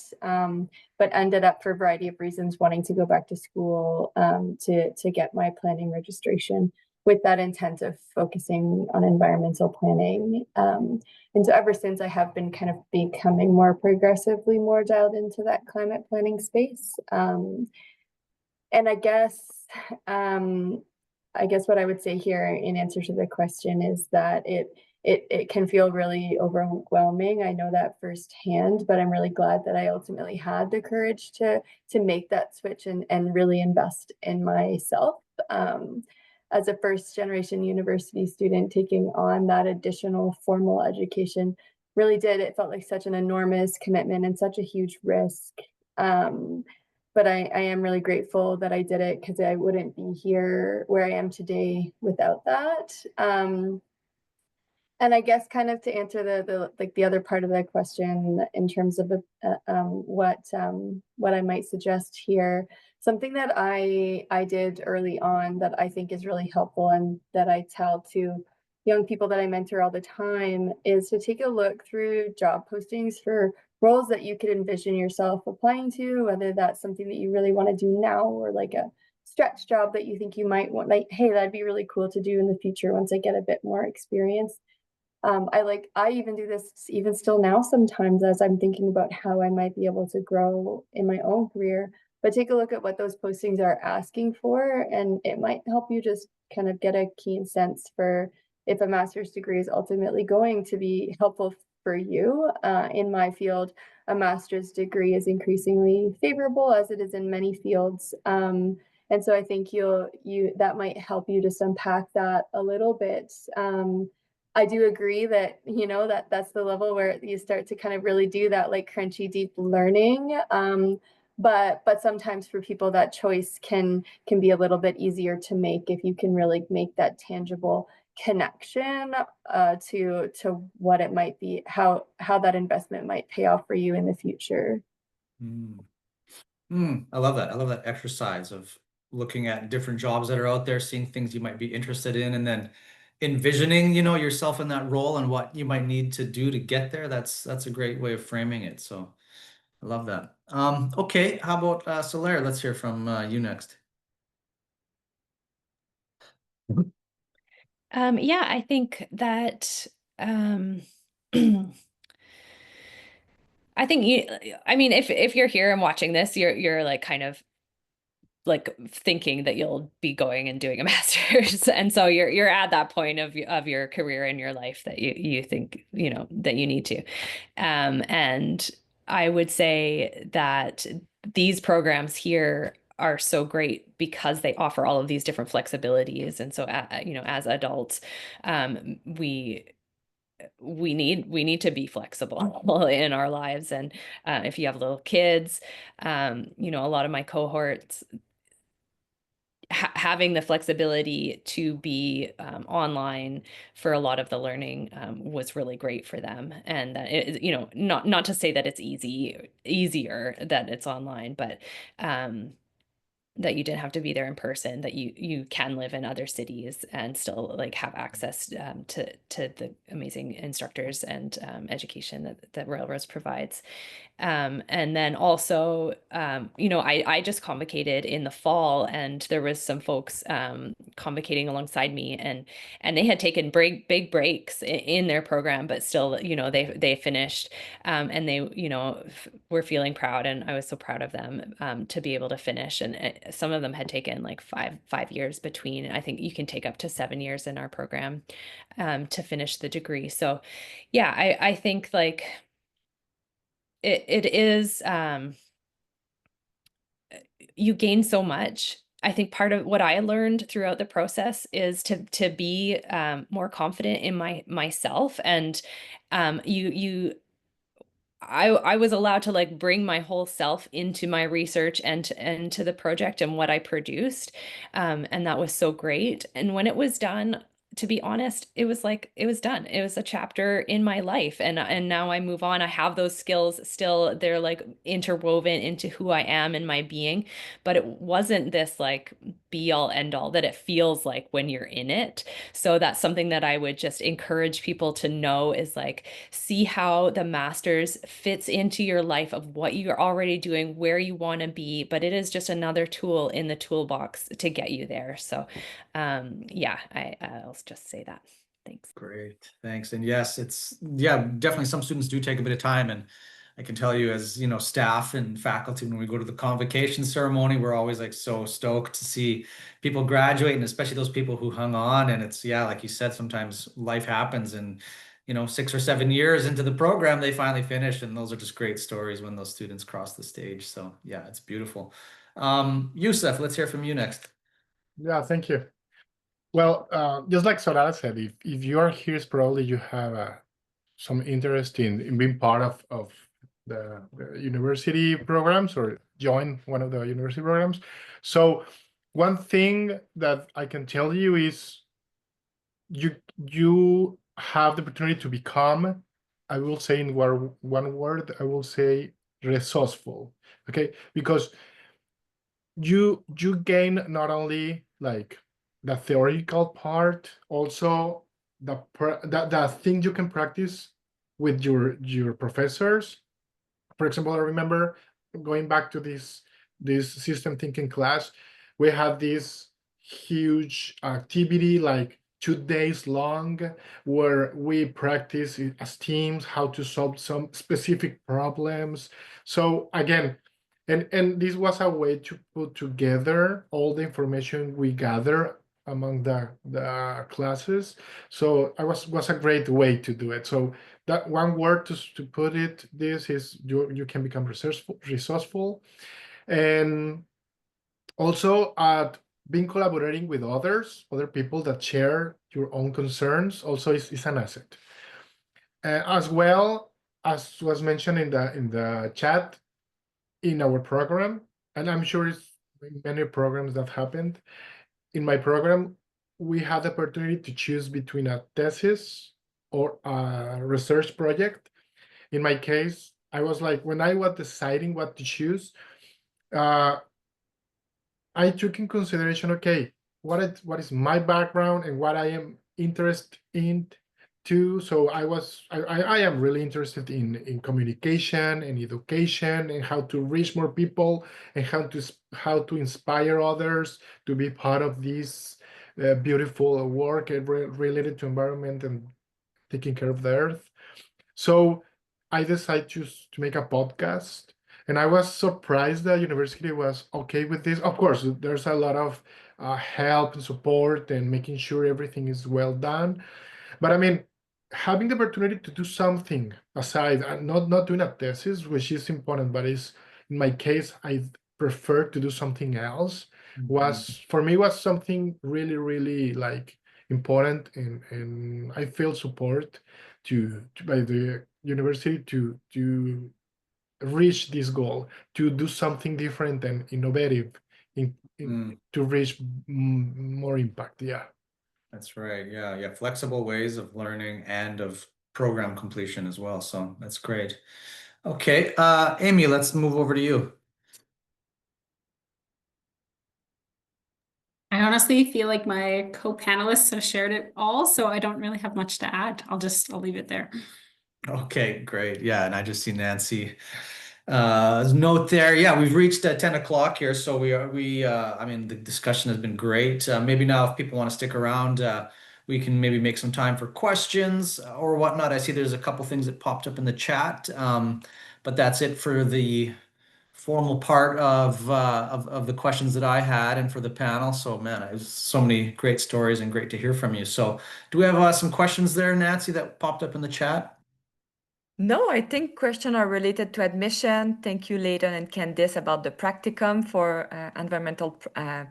ended up, for a variety of reasons, wanting to go back to school to get my planning registration with that intent of focusing on environmental planning. And so ever since, I have been kind of becoming more progressively more dialed into that climate planning space. And I guess what I would say here in answer to the question is that it can feel really overwhelming. I know that firsthand, but I'm really glad that I ultimately had the courage to make that switch and really invest in myself. As a first generation university student, taking on that additional formal education it felt like such an enormous commitment and such a huge risk. But I am really grateful that I did it, because I wouldn't be here where I am today without that. And I guess kind of to answer the other part of that question in terms of what I might suggest here, something that I did early on that I think is really helpful and that I tell to young people that I mentor all the time is to take a look through job postings for roles that you could envision yourself applying to, whether that's something that you really want to do now or like a stretch job that you think you might want, like, hey, that'd be really cool to do in the future once I get a bit more experience. I even do this even still now sometimes as I'm thinking about how I might be able to grow in my own career, but take a look at what those postings are asking for, and it might help you just kind of get a keen sense for if a master's degree is ultimately going to be helpful for you. In my field, a master's degree is increasingly favorable, as it is in many fields. And so I think that might help you just unpack that a little bit. I do agree that, that's the level where you start to kind of really do that like crunchy deep learning. But sometimes for people that choice can be a little bit easier to make if you can really make that tangible connection to what it might be, how that investment might pay off for you in the future. I love that. I love that exercise of looking at different jobs that are out there, seeing things you might be interested in, and then envisioning, yourself in that role and what you might need to do to get there. That's a great way of framing it. So I love that. Okay, how about Solaire? Let's hear from you next. Yeah, I think that I think if you're here and watching this, you're like kind of like thinking that you'll be going and doing a master's. And so you're at that point of your career in your life that you think, that you need to. And I would say that these programs here are so great because they offer all of these different flexibilities. And so, as adults, we need to be flexible in our lives. And if you have little kids, a lot of my cohorts, having the flexibility to be online for a lot of the learning was really great for them. And that not to say that it's easier that it's online, but that you didn't have to be there in person, that you can live in other cities and still like have access to the amazing instructors and education that Railroads provides. And then also, I just convocated in the fall, and there was some folks convocating alongside me, and they had taken big breaks in their program, but still, they finished, and they, were feeling proud, and I was so proud of them to be able to finish. And some of them had taken like five years between. I think you can take up to 7 years in our program to finish the degree. So, yeah, I think like it is, you gain so much. I think part of what I learned throughout the process is to be more confident in myself, and I was allowed to like bring my whole self into my research and to the project and what I produced. And that was so great. And when it was done, to be honest, it was like it was done. It was a chapter in my life, and now I move on. I have those skills still. They're like interwoven into who I am and my being, but it wasn't this like be all end all that it feels like when you're in it. So that's something that I would just encourage people to know is like see how the master's fits into your life of what you're already doing, where you want to be, but it is just another tool in the toolbox to get you there. So yeah, I'll just say that. Thanks. Great, thanks. And yes, it's, yeah, definitely some students do take a bit of time, and I can tell you as, you know, staff and faculty, when we go to the convocation ceremony, we're always like so stoked to see people graduate, and especially those people who hung on. And it's, yeah, like you said, sometimes life happens, and you know, 6 or 7 years into the program, they finally finish, and those are just great stories when those students cross the stage. So yeah, it's beautiful. Youssef, let's hear from you next. Yeah, thank you. Well, just like Soraya said, if you are here, it's probably you have some interest in being part of the university programs or join one of the university programs. So one thing that I can tell you is you have the opportunity to become, I will say in one word, I will say resourceful. Okay, because you gain not only like the theoretical part, also the thing you can practice with your professors. For example, I remember going back to this system thinking class, we had this huge activity like 2 days long where we practice as teams how to solve some specific problems. So again, and this was a way to put together all the information we gather among the classes. So I was a great way to do it. So that one word to put it, this is you can become resourceful, and also at being collaborating with other people that share your own concerns also is an asset. As well as was mentioned in the chat, in our program, and I'm sure it's in many programs that happened. In my program, we had the opportunity to choose between a thesis or a research project. In my case, I was like, when I was deciding what to choose, I took in consideration, okay, what is my background and what I am interested in too. So I am really interested in communication and education and how to reach more people and how to inspire others to be part of this beautiful work related to environment and taking care of the earth. So I decided to make a podcast, and I was surprised that university was okay with this. Of course, there's a lot of help and support and making sure everything is well done. But I mean, having the opportunity to do something aside, not doing a thesis, which is important, but is in my case, I prefer to do something else. Was for me was something really, really like important, and I feel support by the university to reach this goal, to do something different and innovative to reach more impact. Yeah. That's right. Yeah, yeah. Flexible ways of learning and of program completion as well. So that's great. Okay, Amy, let's move over to you. I honestly feel like my co-panelists have shared it all, so I don't really have much to add. I'll leave it there. Okay, great. Yeah, and I just see Nancy note there. Yeah, we've reached 10 o'clock here, so I mean, the discussion has been great. Maybe now if people want to stick around, we can maybe make some time for questions or whatnot. I see there's a couple things that popped up in the chat, but that's it for the formal part of the questions that I had and for the panel. So man, it was so many great stories and great to hear from you. So do we have some questions there, Nancy, that popped up in the chat? No, I think questions are related to admission. Thank you, Leighton and Candice, about the practicum for environmental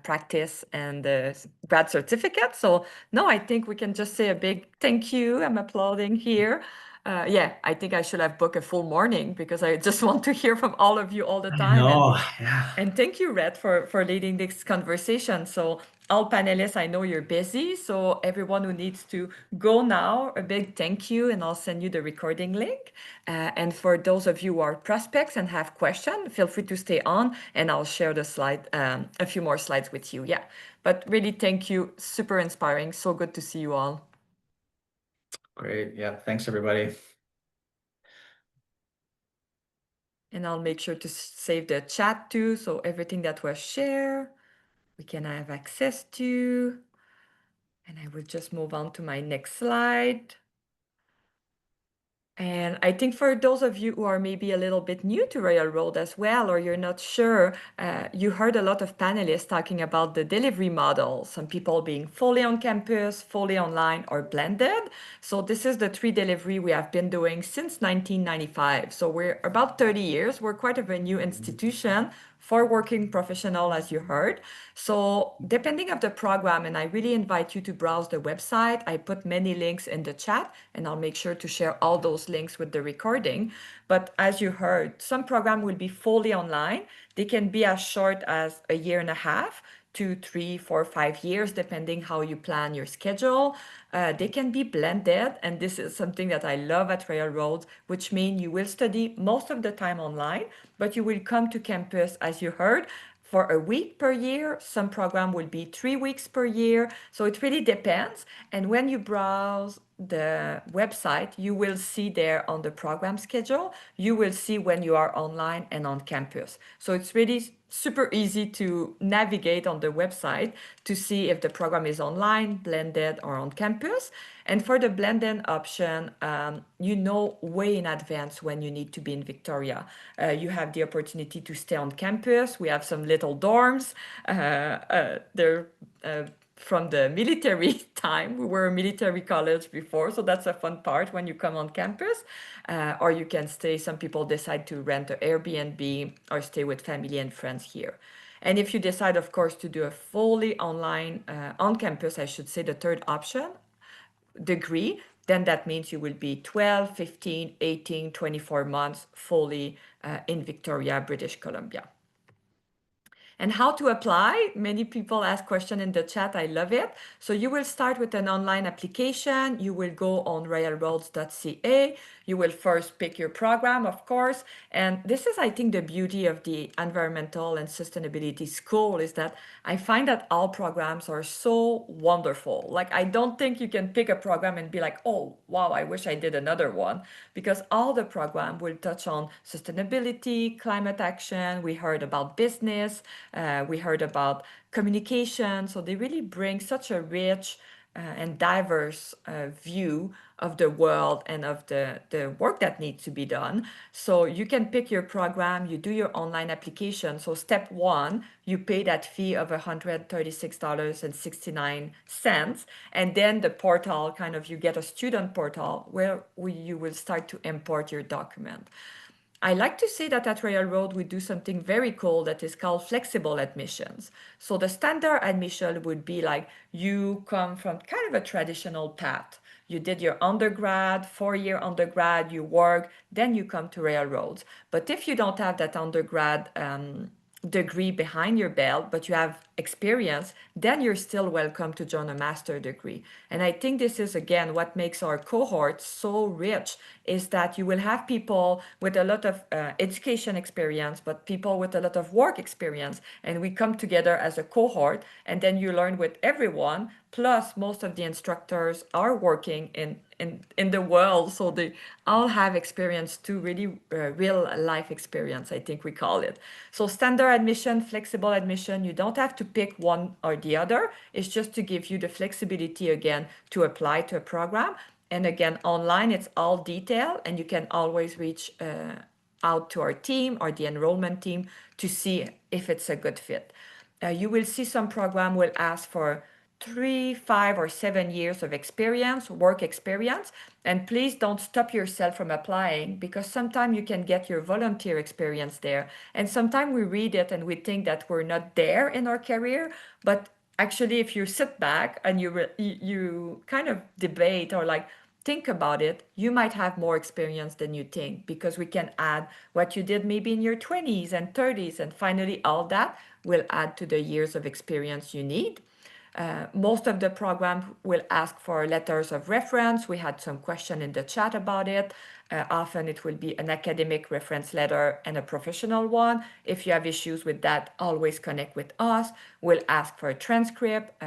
practice and the grad certificate. So no, I think we can just say a big thank you. I'm applauding here. Yeah, I think I should have booked a full morning because I just want to hear from all of you all the time. No, yeah. And thank you, Red, for leading this conversation. So all panelists, I know you're busy. So everyone who needs to go now, a big thank you, and I'll send you the recording link. And for those of you who are prospects and have questions, feel free to stay on, and I'll share the slide, a few more slides with you. Yeah, but really thank you. Super inspiring. So good to see you all. Great. Yeah. Thanks, everybody. And I'll make sure to save the chat too, so everything that was shared, we can have access to. And I will just move on to my next slide. And I think for those of you who are maybe a little bit new to Railroad as well, or you're not sure, you heard a lot of panelists talking about the delivery model, some people being fully on campus, fully online, or blended. So this is the 3 delivery we have been doing since 1995. So we're about 30 years. We're quite of a new institution for working professional, as you heard. So depending of the program, and I really invite you to browse the website. I put many links in the chat, and I'll make sure to share all those links with the recording. But as you heard, some program will be fully online. They can be as short as a year and a half, 2, 3, 4, 5 years, depending how you plan your schedule. They can be blended, and this is something that I love at Railroads, which means you will study most of the time online, but you will come to campus, as you heard, for a week per year. Some program will be 3 weeks per year. So it really depends. And when you browse the website, you will see there on the program schedule, you will see when you are online and on campus. So it's really super easy to navigate on the website to see if the program is online, blended, or on campus. And for the blended option, you know way in advance when you need to be in Victoria. You have the opportunity to stay on campus. We have some little dorms. They're from the military time. We were a military college before, so that's a fun part when you come on campus. Or you can stay, some people decide to rent an Airbnb or stay with family and friends here. And if you decide, of course, to do a fully online, on campus, I should say the third option, degree, then that means you will be 12, 15, 18, 24 months fully in Victoria, British Columbia. And how to apply? Many people ask question in the chat. I love it. So you will start with an online application. You will go on railroads.ca. You will first pick your program, of course. And this is, I think, the beauty of the environmental and sustainability school is that I find that all programs are so wonderful. Like, I don't think you can pick a program and be like, oh, wow, I wish I did another one, because all the program will touch on sustainability, climate action. We heard about business. We heard about communication. So they really bring such a rich and diverse view of the world and of the work that needs to be done. So you can pick your program, you do your online application. So step 1, you pay that fee of $136.69. And then the portal, kind of, you get a student portal where you will start to import your document. I like to say that at Railroad, we do something very cool that is called flexible admissions. So the standard admission would be like you come from kind of a traditional path. You did your undergrad, 4-year undergrad, you work, then you come to Railroads. But if you don't have that undergrad degree behind your belt, but you have experience, then you're still welcome to join a master degree. And I think this is, again, what makes our cohort so rich, is that you will have people with a lot of education experience, but people with a lot of work experience. And we come together as a cohort, and then you learn with everyone. Plus, most of the instructors are working in the world, so they all have experience too, really real life experience, I think we call it. So standard admission, flexible admission, you don't have to pick one or the other. It's just to give you the flexibility again to apply to a program. And again, online, it's all detailed, and you can always reach out to our team or the enrollment team to see if it's a good fit. You will see some program will ask for 3, 5, or 7 years of experience, work experience. And please don't stop yourself from applying, because sometimes you can get your volunteer experience there. And sometimes we read it and we think that we're not there in our career, but actually if you sit back and you kind of debate or like think about it, you might have more experience than you think, because we can add what you did maybe in your 20s and 30s, and finally all that will add to the years of experience you need. Most of the program will ask for letters of reference. We had some question in the chat about it. Often it will be an academic reference letter and a professional one. If you have issues with that, always connect with us. We'll ask for a transcript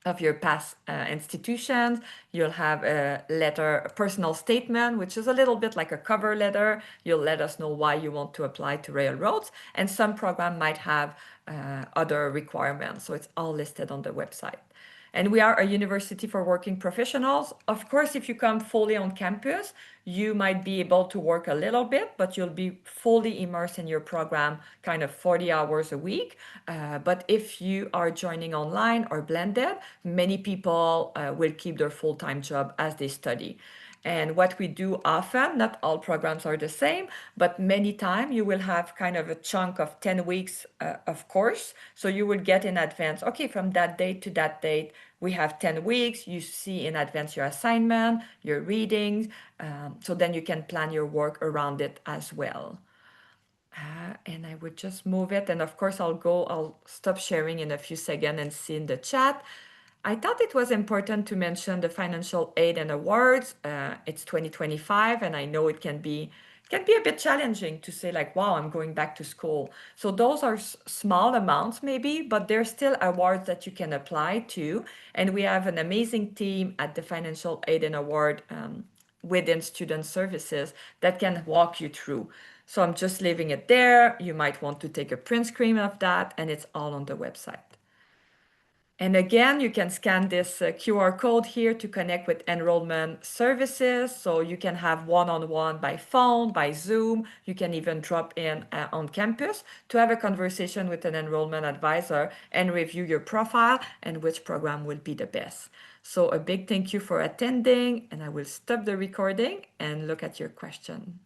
of your past institutions. You'll have a letter, a personal statement, which is a little bit like a cover letter. You'll let us know why you want to apply to railroads. And some program might have other requirements. So it's all listed on the website. And we are a university for working professionals. Of course, if you come fully on campus, you might be able to work a little bit, but you'll be fully immersed in your program, kind of 40 hours a week. But if you are joining online or blended, many people will keep their full-time job as they study. And what we do often, not all programs are the same, but many times you will have kind of a chunk of 10 weeks of course. So you will get in advance, okay, from that date to that date, we have 10 weeks. You see in advance your assignment, your readings. So then you can plan your work around it as well. And I would just move it. And of course, I'll stop sharing in a few seconds and see in the chat. I thought it was important to mention the financial aid and awards. It's 2025, and I know it can be a bit challenging to say like, wow, I'm going back to school. So those are small amounts maybe, but they're still awards that you can apply to. And we have an amazing team at the Financial Aid and Award within Student Services that can walk you through. So I'm just leaving it there. You might want to take a print screen of that, and it's all on the website. And again, you can scan this QR code here to connect with enrollment services. So you can have one-on-one by phone, by Zoom. You can even drop in on campus to have a conversation with an enrollment advisor and review your profile and which program will be the best. So a big thank you for attending, and I will stop the recording and look at your question.